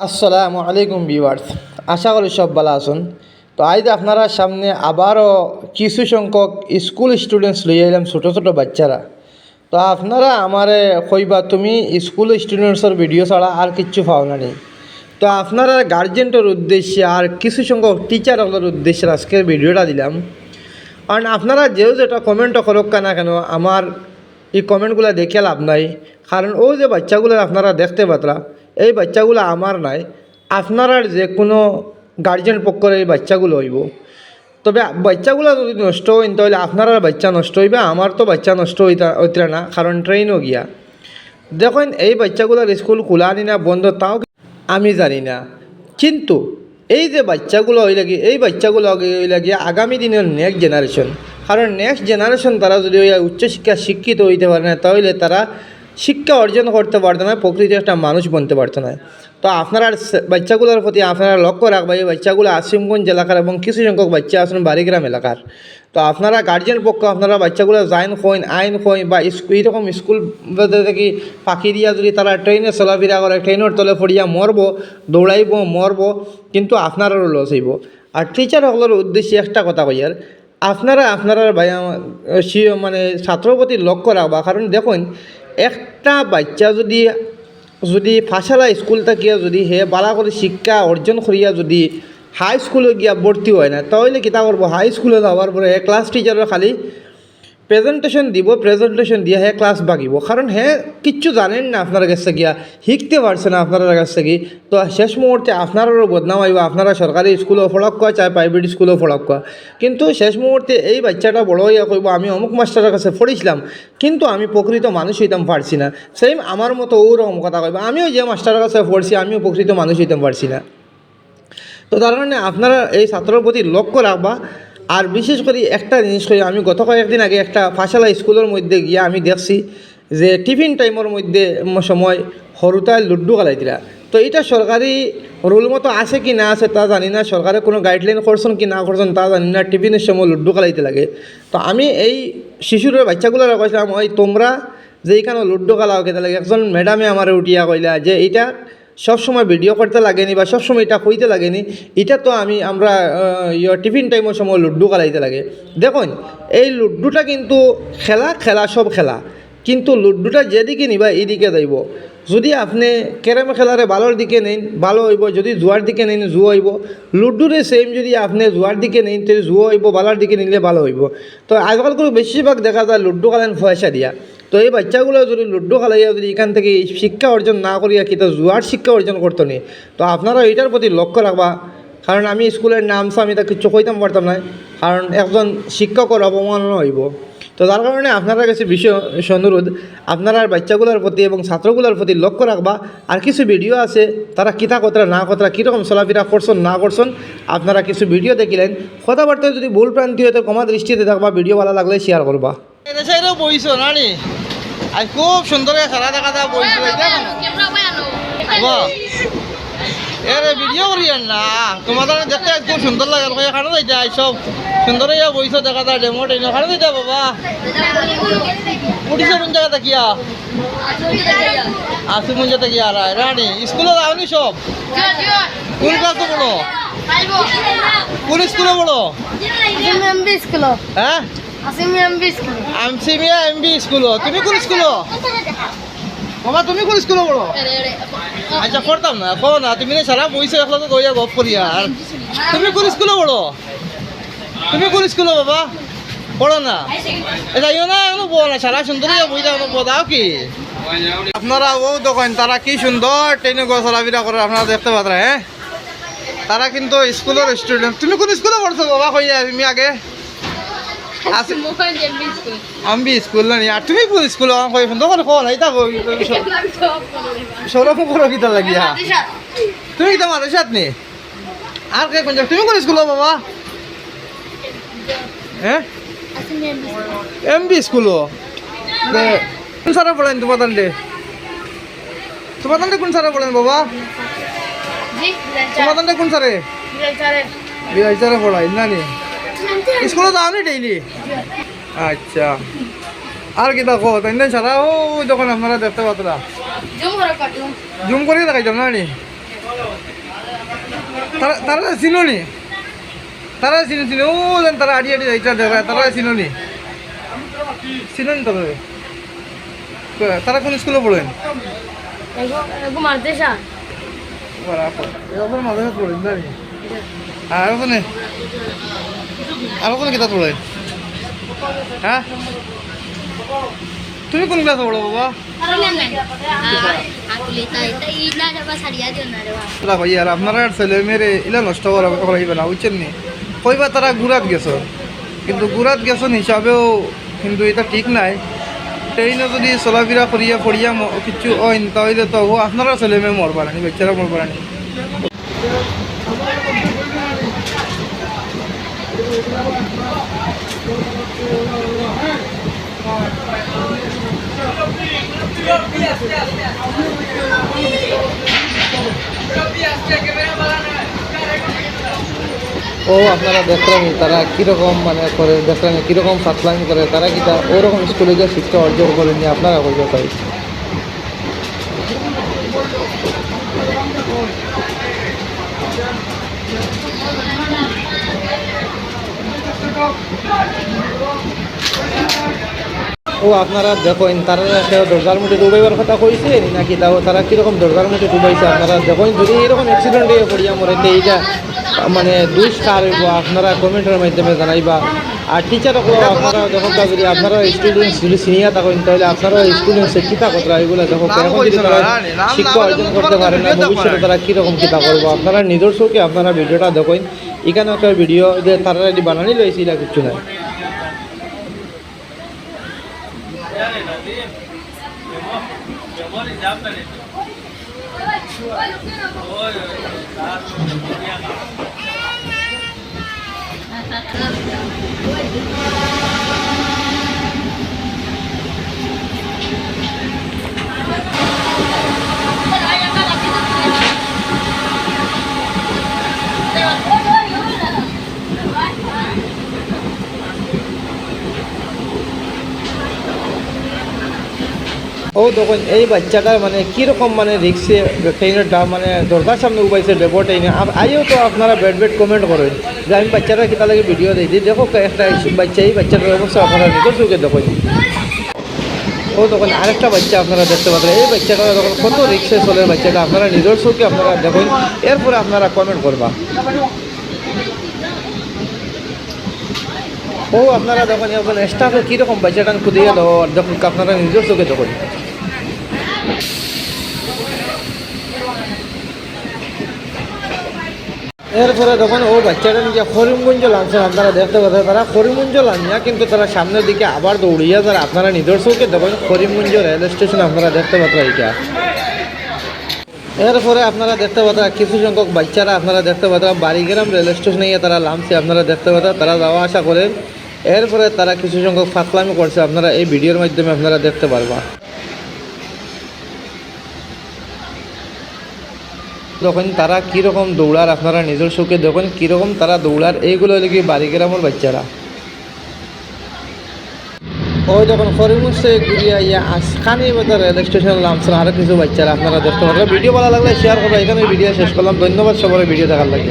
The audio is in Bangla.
আসসালামু আলাইকুম ভিউয়ার্স, আশা করি সব ভালো আছেন। তো আজ আপনারা সামনে আবারও কিছু সংখ্যক স্কুল স্টুডেন্টস লইয়া এলাম, ছোটো ছোটো বাচ্চারা। তো আপনারা আমারে কইবা তুমি স্কুল স্টুডেন্টসের ভিডিও ছাড়া আর কিচ্ছু পাও না নি। তো আপনারা গার্জেন্টের উদ্দেশ্যে আর কিছু সংখ্যক টিচারগুলোর উদ্দেশ্যে আজকের ভিডিওটা দিলাম। কারণ আপনারা যেটা কমেন্টও করুক না কেন, আমার এই কমেন্টগুলো দেখে লাভ নাই। কারণ ও যে বাচ্চাগুলো আপনারা দেখতে পাতরা, এই বাচ্চাগুলো আমার নাই, আপনারা যে কোনো গার্জেন পক্ষের এই বাচ্চাগুলো হইব। তবে বাচ্চাগুলো যদি নষ্ট হইন তাহলে আপনারা বাচ্চা নষ্ট হইবে, আমার তো বাচ্চা নষ্ট হইতে না, কারণ ট্রেনও গিয়া। দেখুন এই বাচ্চাগুলোর স্কুল খোলা নি না বন্ধ তাও আমি জানি না, কিন্তু এই যে বাচ্চাগুলো হই লাগে, এই বাচ্চাগুলো হই লাগে আগামী দিনের নেক্সট জেনারেশন। কারণ নেক্সট জেনারেশন তারা যদি উচ্চশিক্ষা শিক্ষিত হইতে পারে না, তাহলে তারা শিক্ষা অর্জন করতে পারতো না, প্রকৃত একটা মানুষ বনতে পারতো না। তো আপনারা বাচ্চাগুলোর প্রতি আপনারা লক্ষ্য রাখবেন। এই বাচ্চাগুলো আসিমগঞ্জ এলাকার এবং কিছু সংখ্যক বাচ্চা আছেন বাড়িগ্রাম এলাকার। তো আপনারা গার্জিয়ান পক্ষ আপনারা বাচ্চাগুলো জাইন খোয়েন আইন খোয়েন বা এইরকম স্কুল থেকে ফাঁকি দিয়া যদি তারা ট্রেনে চলাফেরা করে, ট্রেনের তলে পড়িয়া মরব, দৌড়াইব মরব, কিন্তু আপনারারও লস হইব। আর টিচারসকলের উদ্দেশ্যে একটা কথা কইয়ার, আপনারা মানে ছাত্রর প্রতি লক্ষ্য রাখবা। কারণ দেখুন একটা বাচ্চা যদি ফাঁসালা স্কুল থাকিয়া যদি হে বালা করে শিক্ষা অর্জন করিয়া যদি হাই স্কুলে গিয়া ভর্তি হয় না, তাহলে কিতা করবো? হাই স্কুলে যাওয়ার পরে হে ক্লাস টিচারের খালি প্রেজেন্টেশন দিব, প্রেজেন্টেশন দিয়ে হে ক্লাস বাগিব। কারণ হে কিচ্ছু জানেন না, আপনার কাছে গিয়া শিখতে পারছে না আপনার কাছ থেকে। তো শেষ মুহূর্তে আপনারও বদনাম আইব, আপনারা সরকারি স্কুলেও ফড়ক কোয়া চাই প্রাইভেট স্কুলেও ফড়ক কোয়া। কিন্তু শেষ মুহূর্তে এই বাচ্চাটা বড় হইয়া কইব আমি অমুক মাস্টারের কাছে পড়েছিলাম, কিন্তু আমি প্রকৃত মানুষ হইতাম পারছি না। সেম আমার মতো ওরকম কথা কইব, আমিও যে মাস্টারের কাছে পড়ছি আমিও প্রকৃত মানুষ হইতাম পারছি না। তো তার কারণে আপনারা এই ছাত্রের প্রতি লক্ষ্য রাখবা। আর বিশেষ করে একটা জিনিস করি, আমি গত কয়েকদিন আগে একটা ফাঁসালা স্কুলের মধ্যে গিয়ে আমি দেখছি যে টিফিন টাইমের মধ্যে সময় সরুতায় লুড্ডু খেলাইছিলা। তো এটা সরকারি রুল মতো আছে কি না আছে তা জানি না, সরকারে কোনো গাইডলাইন করছেন কি না করছেন তা জানি না, টিফিনের সময় লুড্ডু খেলাইতে লাগে। তো আমি এই শিশুর বাচ্চাগুলোর কইছিলাম, ওই তোমরা যে এইখানে লুড্ডু খেলাও খেতে লাগে। একজন ম্যাডামে আমার উঠিয়া কইলা যে এইটা সবসময় ভিডিও করতে লাগেনি বা সবসময় এটা কইতে লাগেনি, এটা তো আমরা টিফিন টাইমের সময় লুড্ডু খেলাইতে লাগে। দেখুন এই লুড্ডুটা কিন্তু খেলা সব খেলা, কিন্তু লুড্ডুটা যেদিকে নিবা এইদিকে যাইব। যদি আপনি ক্যারাম খেলারে ভালোর দিকে নেন ভালো হইব, যদি জুয়ার দিকে নেন জুয়া হইব। লুড্ডুরে সেম যদি আপনি জুয়ার দিকে নেন তো জুয়া হইব, ভালোর দিকে নিলে ভালো হইব। তো আজকাল করে বেশিরভাগ দেখা যায় লুড্ডু খেলেন পয়সা দিয়া। তো এই বাচ্চাগুলো যদি লুড্ডু খেলাইয়া যদি এখান থেকে শিক্ষা অর্জন না করিয়া কিন্তু জুয়ার শিক্ষা অর্জন করতো নি। তো আপনারা এইটার প্রতি লক্ষ্য রাখবা। কারণ আমি স্কুলের নামসা আমি তা কিছু কইতাম পারতাম না, কারণ একজন শিক্ষকের অবমাননা হইব। তো তার কারণে আপনার কাছে বিশেষ অনুরোধ, আপনারা বাচ্চাগুলোর প্রতি এবং ছাত্রগুলোর প্রতি লক্ষ্য রাখবা। আর কিছু ভিডিও আছে তারা কিতা কতরা না কতরা কীরকম চলাফেরা করছেন না করছেন, আপনারা কিছু ভিডিও দেখিলেন। কথাবার্তায় যদি ভুল প্রান্তি হয়তো ক্ষমা দৃষ্টিতে থাকবা, ভিডিও ভালো লাগলে শেয়ার করবা। বইছো না নি আজ খুব সুন্দর খেলা দেখা যায়, বইছো এর ভিডিও করি না তোমাদের দেখতে খুব সুন্দর লাগে। এখানে যাই সব সুন্দর বইছো দেখা যায়, ডেমো ট্রেন এখানে যাই বাবা। উঠিছো কোন জায়গা থাকিয়া? আসিমগঞ্জ থাকিয়া রানি স্কুলে যাওনি সব? কোন ক্লাসে পড়ো? কোন স্কুলে পড়ো? হ্যাঁ আমসিমিয়া এমবি স্কুল। তুমি কোন স্কুল বাবা? তুমি কোন স্কুলে পড়ো? আচ্ছা পড়তাম না কো না, তুমি সারা বইছো একলাতে গইয়া গপ করিয়া। আর তুমি কোন স্কুলে পড়ো? তুমি কোন স্কুলে বাবা পড়ো না? যাইও না এখনো বল না, সারা সুন্দর বইটা বদাও কি আপনারা ও দোকান তারা কি সুন্দর ট্রেনে চলাফেরা করে আপনারা দেখতে পাত্রা। হ্যাঁ তারা কিন্তু স্কুলের স্টুডেন্ট। তুমি কোন স্কুলে পড়ছো বাবা? কইয়া তুমি আগে আমি স্কুল না। আর তুমি কোন স্কুল দোকান খোল এইটা সৌরভ করো কিতা লাগিয়া? তুমি কি তোমার সাথ নি আর কে কোন? তুমি কোন স্কুল বাবা? হ্যাঁ এমবি স্কুল। কোন সারা পড়েন তোমার দান্ডে? তোমার দান্ডে কোন সারা পড়েন বাবা? তোমার দান্ডে কোন সারে? বিআই সারে পড়াই না নি? স্কুলে যাও নি ডেইলি? আচ্ছা আর কি দেখো তাই না সারা ও যখন আপনারা দেখতে পাতরা জুম করে দেখাইতাম না নি তারা চিনো নি তারা চিনো ও যেন তারা আড়ি আড়ি যাইতা দেখা তারা চিনো নি চিনো নি তারা কোন স্কুলে পড়েন মাদ্রাসা পড়েন না নি আরো কোনে কিতাব পড়েন হ্যাঁ তুমি কোন ক্লাসে পড়ো বাবা ভাই আর আপনারা ছেলে মেয়েরে ইলা নষ্ট করাইবে না বুঝছেন নি কইবা তারা গুড়াত গেছো কিন্তু গুড়াত গেছো হিসাবেও কিন্তু এটা ঠিক নাই ট্রেনে যদি চলাফেরা করিয়া পড়িয়া কিছু অইন তাহলে তো আপনারা ছেলে মেয়ে মরবা না বাচ্চারা মরবা না ও আপনারা দেখলেন তারা কীরকম মানে করে দেখলেন কীরকম ফাতলামি করে তারা কি ওরকম স্কুলে গিয়ে শিক্ষা অর্জন করেনি আপনারা বলতে পারি ও আপনারা দেখেন তারা দরজার মুঠে ডুবাইবার কথা কইছে নাকি তাও তারা কীরকম দরজার মুঠে ডুবাইছে আপনারা দেখেন যদি এরকম অ্যাক্সিডেন্ট হয়ে পড়িয়া মরে তো এইটা মানে দুষ কার হইব আপনারা কমেন্টের মাধ্যমে জানাইবা আর টিচারও আপনারা দেখো যদি আপনারা স্টুডেন্টস যদি সিনিয়র থাকেন তাহলে আপনারা স্টুডেন্টসে কীতা কথা এগুলো দেখো কেরকম যদি তারা শিক্ষা অর্জন করতে পারে না ভবিষ্যতে তারা কীরকম কীতা করবো আপনারা নিজের চোখে আপনারা ভিডিওটা দেখেন এখানে একটা ভিডিও যে তারা যদি বানানি লইছিল কিছু না ও তখন এই বাচ্চাটার মানে কীরকম মানে রিক্সে ট্রেনের মানে দরজার সামনে উবাইছে ডেবো ট্রেনে আইও তো আপনারা বেড কমেন্ট করেন যে আমি বাচ্চাটা কিতা লাগে ভিডিও দিই দেখো একটা বাচ্চা এই বাচ্চাটার অবস্থা আপনারা নিজের চোখে দেখেন ও তখন আরেকটা বাচ্চা আপনারা দেখতে পাবেন এই বাচ্চাটা তখন কত রিক্সে চলে বাচ্চাটা আপনারা নিজের চোখে আপনারা দেখেন এরপরে আপনারা কমেন্ট করবা ও আপনারা দেখুন এখন স্টাফে কীরকম বাচ্চাটা খুদিয়ে দেবো দেখুন আপনারা নিজের চোখে দেখুন এরপরে যখন ও বাচ্চাটা নিজে করিমগঞ্জ লাঞ্চে আপনারা দেখতে পাচ্ছেন তারা করিমগঞ্জ লাঞ্চা কিন্তু তারা সামনের দিকে আবার দৌড়িয়ে যারা আপনারা নিজের চোখে দেখুন করিমগঞ্জ রেল স্টেশন আপনারা দেখতে পাচ্ছেন এইটা এরপরে আপনারা দেখতে পাচ্ছেন কিছু সংখ্যক বাচ্চারা আপনারা দেখতে পাচ্ছেন বাড়িগ্রাম রেল স্টেশনে গিয়ে তারা লামছে আপনারা দেখতে পাচ্ছেন তারা যাওয়া আসা করেন এরপরে তারা কিছু সংখ্যক ফাতলামি করছে আপনারা এই ভিডিওর মাধ্যমে আপনারা দেখতে পারবা তখন তারা কীরকম দৌড়ার আপনারা নিজের চোখে দেখুন কীরকম তারা দৌড়ার এইগুলো হলো কি বাড়িগ্রামের বাচ্চারা ওই যখন করিমগঞ্জ থেকে ঘুরিয়ে ইয়া আসখানি বাজার রেল স্টেশন নামছেন আরও কিছু বাচ্চারা আপনারা দেখতে পারবেন ভিডিও ভালো লাগলে শেয়ার করবেন এখানে ভিডিও শেষ করলাম ধন্যবাদ সবার ভিডিও দেখার লাগে